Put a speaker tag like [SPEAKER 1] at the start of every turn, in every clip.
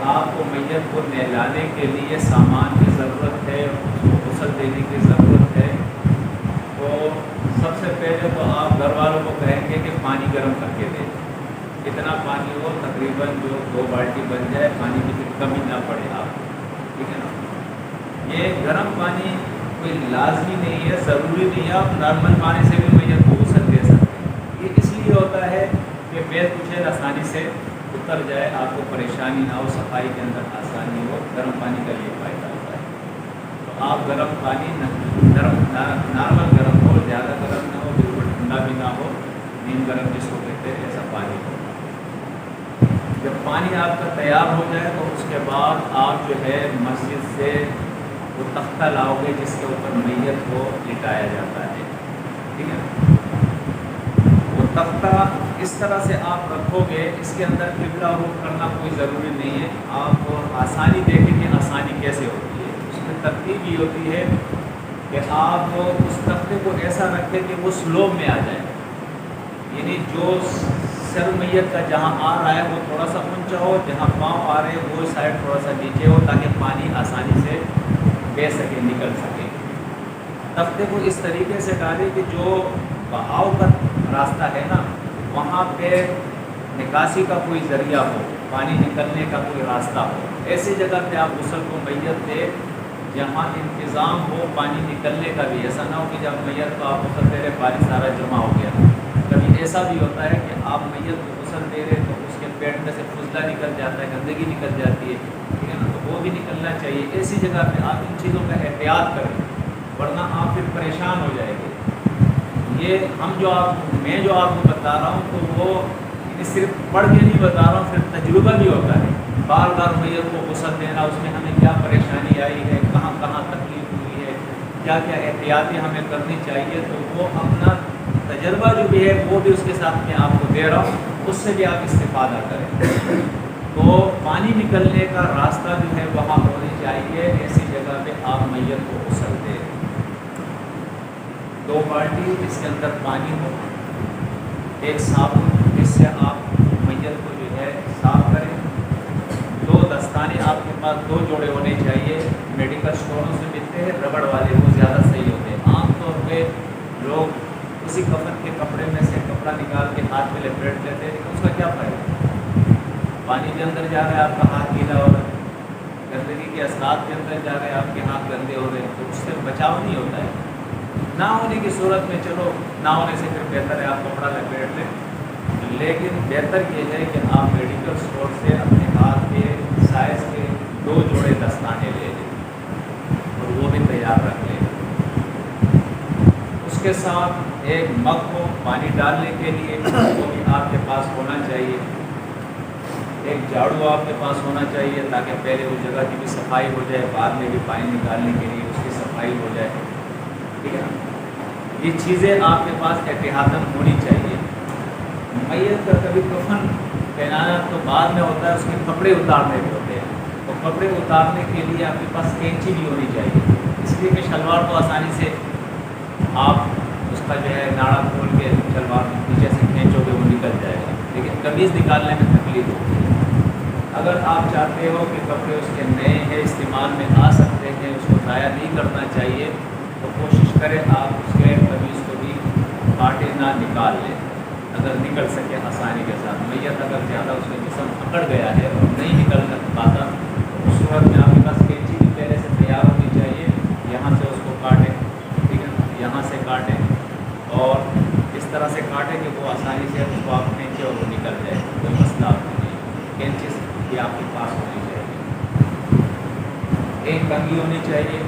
[SPEAKER 1] آپ کو میت کو نہلانے کے لیے سامان کی ضرورت ہے، اس کو غسل دینے کی ضرورت ہے، تو سب سے پہلے تو آپ گھر والوں کو کہیں گے کہ پانی گرم کر کے دیں، اتنا پانی ہو تقریباً جو 2 بالٹی بن جائے، پانی کی پھر کمی نہ پڑے آپ کو، ٹھیک ہے نا۔ یہ گرم پانی کوئی لازمی نہیں ہے، ضروری نہیں ہے، آپ نارمل پانی سے بھی میت کو غسل دے سکتے ہیں۔ یہ اس لیے ہوتا ہے کہ پیٹ کچھ آسانی سے اتر جائے، آپ کو پریشانی نہ ہو، صفائی کے اندر آسانی ہو، گرم پانی کا یہ فائدہ ہوتا ہے۔ تو آپ گرم پانی نارمل گرم ہو، زیادہ گرم نہ ہو، بالکل ٹھنڈا بھی نہ ہو، نیم گرم جس کو کہتے ہیں ایسا پانی ہو۔ جب پانی آپ کا تیار ہو جائے تو اس کے بعد آپ جو ہے مسجد سے وہ تختہ لاؤ گے جس کے اوپر میت کو لٹایا جاتا ہے، ٹھیک ہے۔ وہ تختہ اس طرح سے آپ رکھو گے، اس کے اندر قبلہ رخ کرنا کوئی ضروری نہیں ہے، آپ آسانی دیکھیں کہ آسانی کیسے ہوتی ہے۔ اس میں ترتیب یہ ہوتی ہے کہ آپ اس تختے کو ایسا رکھیں کہ وہ سلوب میں آ جائے، یعنی جو سر میت کا جہاں آ رہا ہے وہ تھوڑا سا اونچا ہو، جہاں پاؤں آ رہے ہیں وہ سائڈ تھوڑا سا نیچے ہو، تاکہ پانی آسانی سے بہ سکے، نکل سکے۔ تختے کو اس طریقے سے ڈالیں کہ جو بہاؤ کا راستہ ہے نا، وہاں پہ نکاسی کا کوئی ذریعہ ہو، پانی نکلنے کا کوئی راستہ ہو، ایسی جگہ پہ آپ غسل کو میت دے جہاں انتظام ہو پانی نکلنے کا بھی، ایسا نہ ہو کہ جب میت کو آپ غسل دے رہے پانی سارا جمع ہو گیا۔ کبھی ایسا بھی ہوتا ہے کہ آپ میت کو غسل دے رہے تو اس کے پیٹ میں سے فضلہ نکل جاتا ہے، گندگی نکل جاتی ہے، ٹھیک ہے نا، تو وہ بھی نکلنا چاہیے۔ ایسی جگہ پہ آپ ان چیزوں کا احتیاط کریں، ورنہ آپ پھر پریشان ہو جائیں گے۔ یہ میں جو آپ کو بتا رہا ہوں تو وہ صرف پڑھ کے نہیں بتا رہا ہوں، پھر تجربہ بھی ہوتا ہے، بار بار میت کو غسل دینا، اس میں ہمیں کیا پریشانی آئی ہے، کہاں کہاں تکلیف ہوئی ہے، کیا کیا احتیاطیں ہمیں کرنی چاہیے، تو وہ اپنا تجربہ جو بھی ہے وہ بھی اس کے ساتھ میں آپ کو دے رہا ہوں، اس سے بھی آپ استفادہ کریں۔ تو پانی نکلنے کا راستہ جو ہے وہاں ہونی چاہیے، ایسی جگہ پہ آپ میت کو غسل دیں۔ 2 بالٹی جس کے اندر پانی ہو، ایک صابن جس سے آپ میت کو جو ہے صاف کریں، 2 دستانے آپ کے پاس 2 جوڑے ہونے چاہیے، میڈیکل اسٹوروں سے ملتے ہیں ربڑ والے، وہ زیادہ صحیح ہوتے ہیں۔ عام طور پہ لوگ اسی کفن کے کپڑے میں سے کپڑا نکال کے ہاتھ میں لپیٹ لیتے ہیں، لیکن اس کا کیا فائدہ؟ پانی کے اندر جا رہا ہے، آپ کا ہاتھ گیلا ہو رہا ہے، گندگی کے اثرات کے اندر جا رہے ہیں، آپ کے ہاتھ گندے ہو رہے ہیں، تو اس سے بچاؤ نہیں ہوتا ہے۔ نہ ہونے کی صورت میں چلو، نہ ہونے سے پھر بہتر ہے آپ کپڑا لپیٹ لیں، لیکن بہتر یہ ہے کہ آپ میڈیکل اسٹور سے اپنے ہاتھ کے سائز کے 2 جوڑے دستانے لے لیں اور وہ بھی تیار رکھ لیں۔ اس کے ساتھ ایک مگ ہو پانی ڈالنے کے لیے، وہ بھی آپ کے پاس ہونا چاہیے۔ ایک جھاڑو آپ کے پاس ہونا چاہیے تاکہ پہلے اس جگہ کی بھی صفائی ہو جائے، بعد میں بھی پانی نکالنے کے لیے اس کی صفائی ہو جائے، ٹھیک ہے نا۔ یہ چیزیں آپ کے پاس احتیاطاً ہونی چاہیے۔ میت کا کبھی کفن پہنانا تو بعد میں ہوتا ہے، اس کے کپڑے اتارنے بھی ہوتے ہیں، تو کپڑے اتارنے کے لیے آپ کے پاس کینچی بھی ہونی چاہیے، اس لیے کہ شلوار کو آسانی سے آپ اس کا جو ہے ناڑا کھول کے شلوار نیچے سے کھینچو گے وہ نکل جائے گا، لیکن قمیض نکالنے میں تکلیف ہوتی ہے۔ اگر آپ چاہتے ہو کہ کپڑے اس کے نئے ہیں، استعمال میں آ سکتے ہیں، اس کو ضائع نہیں کرنا چاہیے، تو کوشش کریں آپ اس کے قمیض کو بھی کاٹے نہ، نکال لیں اگر نکل سکے آسانی کے ساتھ۔ میت اگر زیادہ اس کا جسم پکڑ گیا ہے اور نہیں نکل پاتا، تو اس صورت میں آپ کے پاس کینچی بھی پہلے سے تیار ہونی چاہیے، یہاں سے اس کو کاٹیں، ٹھیک ہے، یہاں سے کاٹیں اور اس طرح سے کاٹیں کہ وہ آسانی سے اس کو آپ کھینچے اور وہ نکل جائے، کوئی مسئلہ آپ کو نہیں۔ کینچی بھی آپ کے پاس ہونی چاہیے۔ ایک کنگھی ہونی چاہیے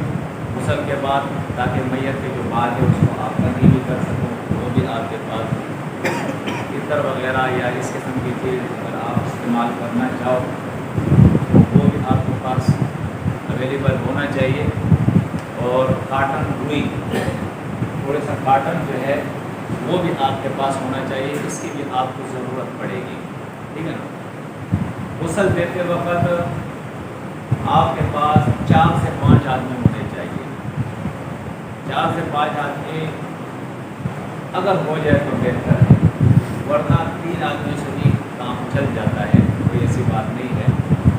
[SPEAKER 1] غسل کے بعد، تاکہ میت کے جو بال ہے اس کو آپ کنگھی بھی کر سکو، وہ بھی آپ کے پاس۔ عطر وغیرہ یا اس قسم کی چیز اگر آپ استعمال کرنا چاہو تو وہ بھی آپ کے پاس اویلیبل ہونا چاہیے۔ اور کاٹن روئی، تھوڑا سا کاٹن جو ہے وہ بھی آپ کے پاس ہونا چاہیے، اس کی بھی آپ کو ضرورت پڑے گی، ٹھیک ہے نا۔ غسل دیتے وقت آپ کے پاس 4 سے 5 آدمی ہونے چاہیے۔ 4 سے 5 آدمی اگر ہو جائے تو بہتر ہے، ورنہ 3 آدمی سے بھی کام چل جاتا ہے، کوئی ایسی بات نہیں ہے،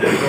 [SPEAKER 1] 2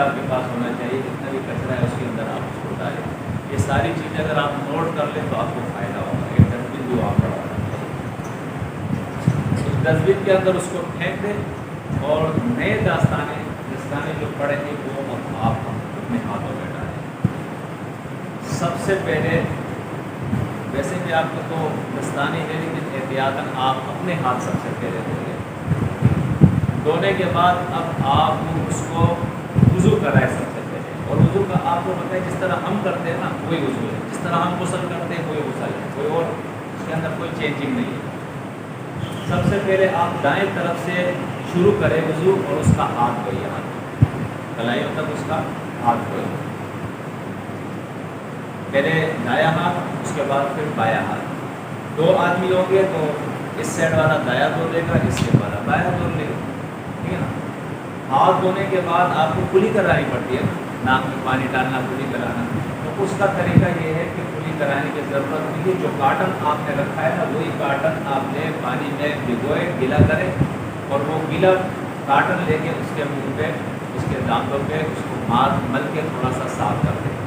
[SPEAKER 1] آپ کے پاس ہونا چاہیے، جتنا بھی کچرا ہے اس کے اندر آپ اس کو ڈالیں۔ یہ ساری چیزیں اگر آپ نوٹ کر لیں تو آپ کو فائدہ ہوگا۔ ایک ڈسٹ بن جو آپ بڑھانا چاہیے، اس ڈسٹ بن کے اندر اس کو پھینک دیں، اور نئے دستانے جو پڑے ہیں وہ آپ اپنے ہاتھوں میں ڈالیں۔ سب سے پہلے ویسے بھی آپ کو تو دستانے ہے، لیکن احتیاطاً آپ اپنے ہاتھ سب سے پہلے دھوئیں۔ دھونے کے بعد اب آپ اس کو وضو کرائیں سب سے پہلے، اور وضو کا آپ کو پتہ ہے جس طرح ہم کرتے ہیں نا وہی وضو ہے، جس طرح ہم غسل کرتے ہیں وہی غسل ہے، کوئی اور اس کے اندر کوئی چینجنگ نہیں ہے۔ سب سے پہلے آپ دائیں طرف سے شروع کریں وضو، اور اس کا ہاتھ دھوئیں، ہاتھ کلائیوں تک اس کا ہاتھ دھوئیں۔ پہلے دایاں ہاتھ، اس کے بعد پھر بایاں ہاتھ۔ دو آدمی ہوں گے تو اس سائڈ والا دایاں دھو لے گا، اس کے والا بایاں دھو لے گا، ٹھیک ہے نا۔ ہاتھ دھونے کے بعد آپ کو کلی کرانی پڑتی ہے نا، ناک میں پانی ڈالنا، کلی کرانا، تو اس کا طریقہ یہ ہے کہ کلی کرانے کی ضرورت نہیں ہے۔ جو کاٹن آپ نے رکھا ہے نا وہی کاٹن آپ نے پانی میں بھگوئے، گیلا کرے، اور وہ گیلا کاٹن لے کے اس کے منہ پہ، اس کے دانتوں پہ اس کو مل کے تھوڑا سا صاف کر دیں۔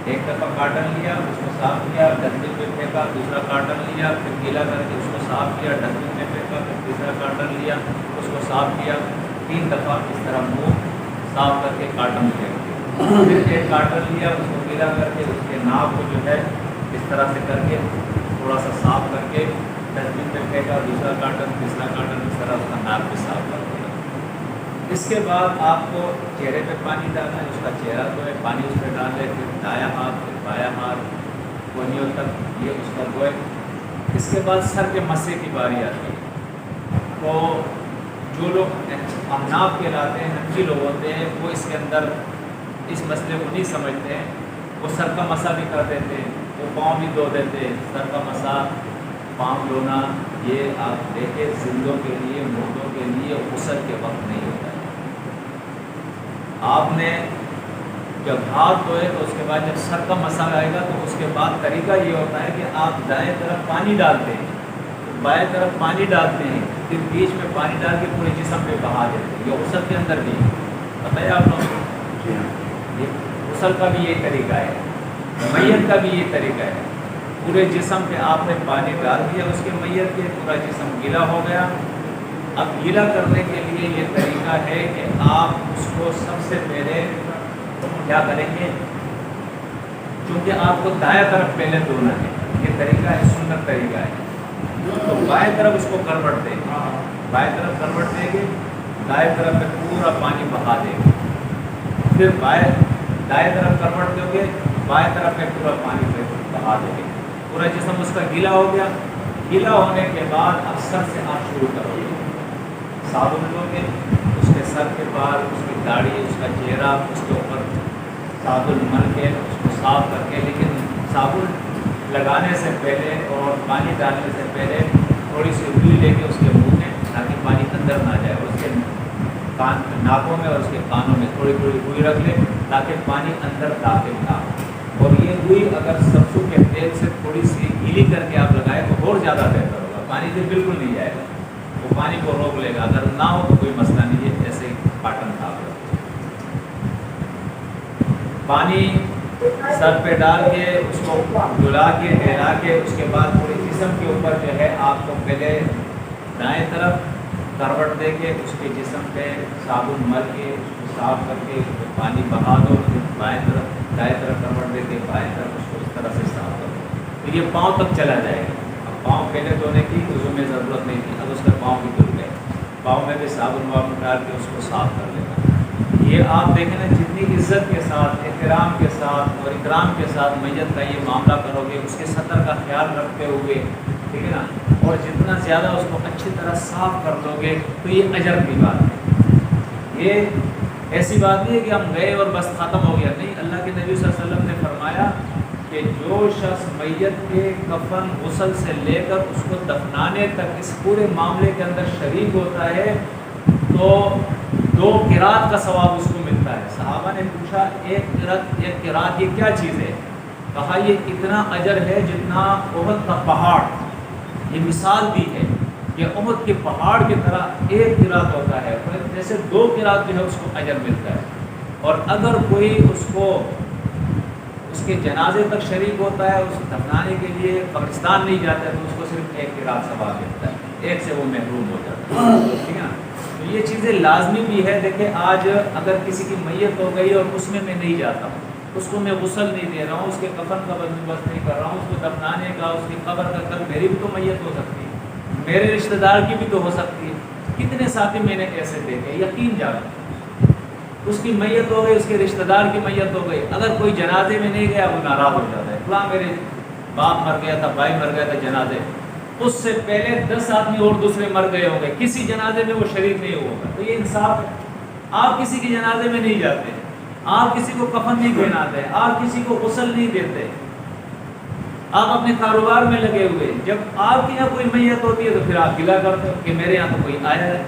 [SPEAKER 1] ایک دفعہ کاٹن لیا، اس کو صاف کیا، ڈسٹ بن میں پھینکا، دوسرا کاٹن لیا، پھر گیلا کر کے اس کو صاف کیا، ڈسٹ بن میں پھینکا، پھر تیسرا کاٹن لیا، اس کو صاف کیا، 3 دفعہ اس طرح منہ صاف کر کے کاٹن پھینک دیا۔ پھر ایک کاٹن لیا، اس کو گیلا کر کے اس کے ناک کو جو ہے اس طرح سے کر کے تھوڑا سا صاف کر کے ڈسٹ بن میں پھینکا، دوسرا کاٹن، تیسرا کاٹن، اس طرح اس کا ناک بھی صاف کر دیا۔ اس کے بعد آپ کو چہرے پہ پانی ڈالنا ہے، اس کا چہرہ دھوئے، پانی اس پہ ڈال لے، پھر دایاں ہاتھ، پھر بایاں ہاتھ، کونیوں تک یہ اس کا دھوئے۔ اس کے بعد سر کے مسے کی باری آتی ہے، تو جو لوگ احناف کہلاتے ہیں، حنفی لوگ ہوتے ہیں، وہ اس کے اندر اس مسئلے کو نہیں سمجھتے ہیں، وہ سر کا مسا بھی کر دیتے ہیں، وہ پاؤں بھی دھو دیتے ہیں۔ سر کا مسا، پاؤں دھونا، یہ آپ دیکھیں زندوں کے لیے، مردوں کے لیے غسل کے وقت نہیں ہوتا ہے۔ آپ نے جب ہاتھ دھوئے تو اس کے بعد جب سر کا مسا آئے گا تو اس کے بعد طریقہ یہ ہوتا ہے کہ آپ دائیں طرف پانی ڈالتے ہیں، بائیں طرف پانی ڈالتے ہیں، پھر بیچ میں پانی ڈال کے پورے جسم پہ بہا دیتے ہیں۔ یہ غسل کے اندر بھی پتہ ہے آپ لوگوں کو، یہ غسل کا بھی یہ طریقہ ہے، میت کا بھی یہ طریقہ ہے۔ پورے جسم پہ آپ نے پانی ڈال دیا، اس کے میت کے پورا جسم گیلا ہو گیا۔ اب گیلا کرنے کے لیے یہ طریقہ ہے کہ آپ اس کو سب سے پہلے کیا کریں گے، چونکہ آپ کو دائیں طرف پہلے دھونا ہے، یہ طریقہ ہے، سنت طریقہ ہے، تو بائیں طرف اس کو کروٹ دیں گے، بائیں طرف کروٹ دیں گے، دائیں طرف پہ پورا پانی بہا دیں گے، پھر دائیں طرف کروٹ دو گے، بائیں طرف پہ پورا پانی پہ بہا دیں گے، پورا جسم اس کا گیلا ہو گیا۔ گیلا ہونے کے بعد اب سر سے آپ شروع کرو گے، صابن لو گے، اس کے سر کے بال، اس کی داڑھی، اس کا چہرہ، اس کے اوپر صابن مل کے اس کو صاف کر کے، لیکن صابن لگانے سے پہلے اور پانی ڈالنے سے پہلے تھوڑی سی روئی لے کے اس کے منہ میں، تاکہ پانی اندر نہ جائے، اور اس کے ناکوں میں اور اس کے کانوں میں تھوڑی تھوڑی روئی رکھ لے تاکہ پانی اندر داخل نہ ہو۔ اور یہ روئی اگر سرسوں کے تیل سے تھوڑی سی گیلی کر کے آپ لگائیں تو اور زیادہ بہتر ہوگا، پانی سے بالکل نہیں جائے گا، وہ پانی کو روک لے گا، اگر نہ ہو تو کوئی مسئلہ نہیں ہے، ایسے کاٹن تھا۔ پانی سر پہ ڈال کے اس کو دھلا کے نہلا کے اس کے بعد پورے جسم کے اوپر جو ہے آپ کو پہلے دائیں طرف کروٹ دے کے اس کے جسم پہ صابن مل کے اس کو صاف کر کے اس کو پانی بہا دو، پھر بائیں طرف دائیں طرف کروٹ دے کے بائیں طرف اس کو اس طرح سے صاف کر دو، تو یہ پاؤں تک چلا جائے گا۔ اب پاؤں پہلے دھونے کی وضو میں ضرورت نہیں تھی، اب اس کے پاؤں بھی دھل گئے، پاؤں میں بھی صابن وابن ڈال کے اس کو صاف کر لینا۔ یہ آپ دیکھیں نا جتنی عزت کے ساتھ، احترام کے ساتھ اور اکرام کے ساتھ میت کا یہ معاملہ کرو گے، اس کے سطر کا خیال رکھتے ہوئے، ٹھیک ہے نا، اور جتنا زیادہ اس کو اچھی طرح صاف کر دو گے تو یہ اجر کی بات ہے۔ یہ ایسی بات نہیں ہے کہ ہم گئے اور بس ختم ہو گیا، نہیں، اللہ کے نبی صلی اللہ علیہ وسلم نے فرمایا کہ جو شخص میت کے کفن، غسل سے لے کر اس کو دفنانے تک اس پورے معاملے کے اندر شریک ہوتا ہے تو 2 قرات کا ثواب اس کو ملتا ہے۔ صحابہ نے پوچھا ایک قرات یہ کیا چیز ہے؟ کہا یہ اتنا اجر ہے جتنا احد کا پہاڑ، یہ مثال دی ہے کہ احد کے پہاڑ کی طرح ایک قرات ہوتا ہے، جیسے 2 قرات جو ہے اس کو اجر ملتا ہے۔ اور اگر کوئی اس کو اس کے جنازے تک شریک ہوتا ہے، اس کو دفنانے کے لیے قبرستان نہیں جاتا ہے، تو اس کو صرف ایک قرات ثواب ملتا ہے، ایک سے وہ محروم ہو جاتا ہے، ٹھیک ہے نا؟ تو یہ چیزیں لازمی بھی ہے۔ دیکھیں آج اگر کسی کی میت ہو گئی اور اس میں نہیں جاتا ہوں، اس کو میں غسل نہیں دے رہا ہوں، اس کے کفن کا بندوبست نہیں کر رہا ہوں، اس کو دفنانے کا، اس کی قبر کا، کل میری بھی تو میت ہو سکتی ہے، میرے رشتہ دار کی بھی تو ہو سکتی ہے۔ کتنے ساتھی میں نے ایسے دیکھے، یقین جانا، اس کی میت ہو گئی، اس کے رشتہ دار کی میت ہو گئی، اگر کوئی جنازے میں نہیں گیا وہ ناراض ہو جاتا ہے، فلاں میرے باپ مر گیا تھا، بھائی مر گیا تھا جنازے، اس سے پہلے 10 آدمی اور دوسرے مر گئے ہوں گے، کسی جنازے میں وہ شریک نہیں ہوگا۔ تو یہ انصاف ہے۔ آپ کسی کے جنازے میں نہیں جاتے، آپ کسی کو کفن نہیں پہناتے، آپ کسی کو غسل نہیں دیتے، آپ اپنے کاروبار میں لگے ہوئے، جب آپ کے یہاں کوئی میت ہوتی ہے تو پھر آپ گلہ کرتے ہو کہ میرے یہاں تو کوئی آیا ہے۔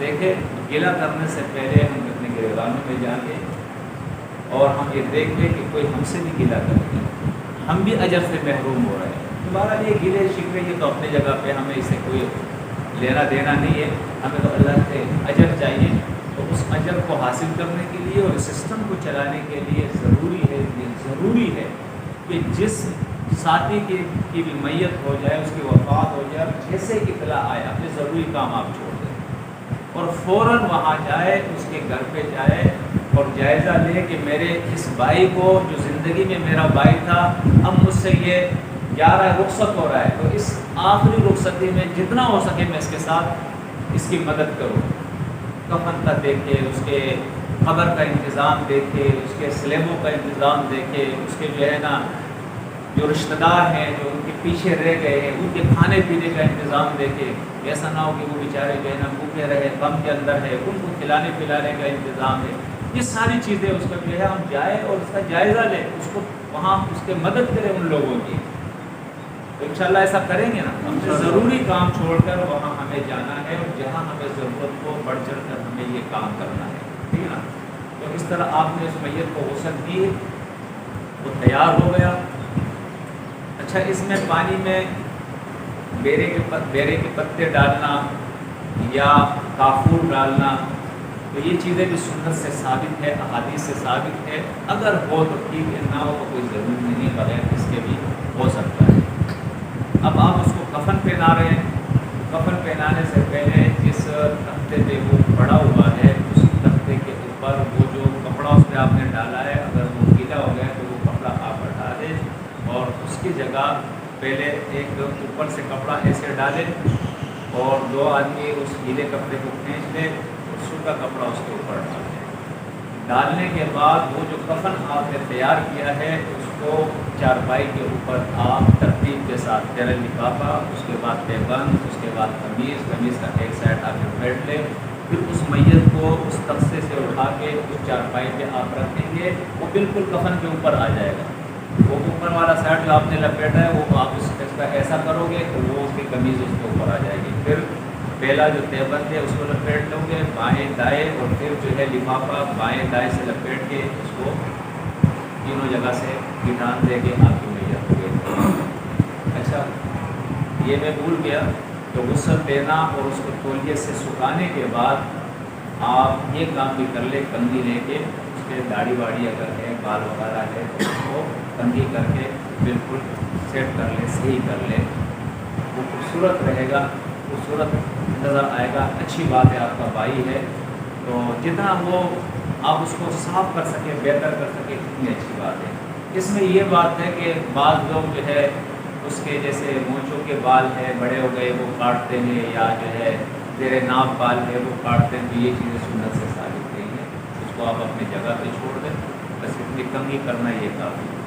[SPEAKER 1] دیکھیں گلہ کرنے سے پہلے ہم اپنے گریبانوں میں جائیں گے اور ہم یہ دیکھ لیں کہ کوئی ہم سے بھی گلہ کرے گا، ہم بھی اجر سے محروم ہو رہے ہیں۔ دوبارہ یہ گلے شکوے یہ تو اپنی جگہ پہ، ہمیں اس سے کوئی لینا دینا نہیں ہے، ہمیں تو اللہ سے اجر چاہیے۔ تو اس اجر کو حاصل کرنے کے لیے اور سسٹم کو چلانے کے لیے ضروری ہے کہ جس ساتھی کی بھی میت ہو جائے، اس کی وفات ہو جائے، جیسے اطلاع آئے اپنے ضروری کام آپ چھوڑ دیں اور فوراً وہاں جائے، اس کے گھر پہ جائے اور جائزہ لے کہ میرے اس بھائی کو جو زندگی میں میرا بھائی تھا، اب مجھ سے یہ 11 رخصت ہو رہا ہے، تو اس آخری رخصتی میں جتنا ہو سکے میں اس کے ساتھ اس کی مدد کروں، کفن کا دیکھے، اس کے قبر کا انتظام دیکھے، اس کے سلیبوں کا انتظام دیکھے، اس کے جو ہے نا جو رشتہ دار ہیں جو ان کے پیچھے رہ گئے ہیں ان کے کھانے پینے کا انتظام دیکھے، ایسا نہ ہو کہ وہ بیچارے جو ہے نا بھوکے رہے، غم کے اندر ہے، ان کو کھلانے پلانے کا انتظام ہے۔ یہ ساری چیزیں اس کا جو ہے ہم جائیں اور اس کا جائزہ لیں، اس کو وہاں اس کے مدد کریں ان لوگوں کی۔ تو انشاءاللہ ایسا کریں گے نا، اپنے ضروری کام چھوڑ کر وہاں ہمیں جانا ہے اور جہاں ہمیں ضرورت ہو بڑھ چڑھ کر ہمیں یہ کام کرنا ہے، ٹھیک ہے نا؟ تو اس طرح آپ نے اس میت کو غسل دی، وہ تیار ہو گیا۔ اچھا، اس میں پانی میں بیرے کے پتے ڈالنا یا کافور ڈالنا، تو یہ چیزیں بھی سنت سے ثابت ہے، احادیث سے ثابت ہے، اگر ہو تو ٹھیک ہے، نہ ہو تو کوئی ضروری نہیں، بغیر اس کے بھی ہو سکتا ہے۔ اب آپ اس کو کفن پہنا رہے ہیں، کفن پہنانے سے پہلے جس تختے پہ وہ پڑا ہوا ہے اس تختے کے اوپر وہ جو کپڑا اس پہ آپ نے ڈالا ہے، اگر وہ گیلا ہو گیا تو وہ کپڑا آپ ہٹا دیں اور اس کی جگہ پہلے ایک اوپر سے کپڑا ایسے ڈالیں اور 2 آدمی اس گیلے کپڑے کو کھینچ لیں اور سوکھا کپڑا اس کے اوپر ڈال دیں۔ ڈالنے کے بعد وہ جو کفن آپ نے تیار کیا ہے اس کو چارپائی کے اوپر آپ ترتیب کے ساتھ پہلے لفافہ، اس کے بعد پیبند، اس کے بعد قمیض کا ایک سائڈ آپ پلٹ لیں، پھر اس میت کو اس تختے سے اٹھا کے اس چارپائی پہ آپ رکھیں گے، وہ بالکل کفن کے اوپر آ جائے گا۔ وہ اوپر والا سائڈ جو آپ نے لپیٹا ہے وہ آپ اس کا ایسا کرو گے تو وہ اس کی قمیض اس کے اوپر آ جائے گی۔ پھر پہلا جو تہبند ہے اس کو لپیٹ لو گے بائیں دائیں، اور پھر جو ہے لفافہ بائیں دائیں سے لپیٹ کے اس کو تینوں جگہ سے گٹان دے کے آپ کی میت ہو گئی۔ اچھا، یہ میں بھول گیا تو غسل دینا اور اس کو تولیے سے سکھانے کے بعد آپ یہ کام بھی کر لیں، کنگھی لے کے اس کے داڑھی واڑی اگر ہے، بال وغیرہ ہے تو اس کو کنگھی کر کے بالکل سیٹ کر لیں، صحیح کر لیں، وہ خوبصورت رہے گا، خوبصورت نظر آئے گا۔ اچھی بات ہے، آپ کا بھائی ہے تو جتنا وہ آپ اس کو صاف کر سکیں، بہتر کر سکیں، اتنی اچھی بات ہے۔ اس میں یہ بات ہے کہ بعض لوگ جو ہے اس کے جیسے مونچھوں کے بال ہے بڑے ہو گئے وہ کاٹتے ہیں، یا جو ہے زیر ناف بال ہے وہ کاٹتے ہیں، تو یہ چیزیں سنت سے ثابت نہیں ہے، اس کو آپ اپنی جگہ پہ چھوڑ دیں، بس اتنی کنگھی کرنا یہ کافی ہے۔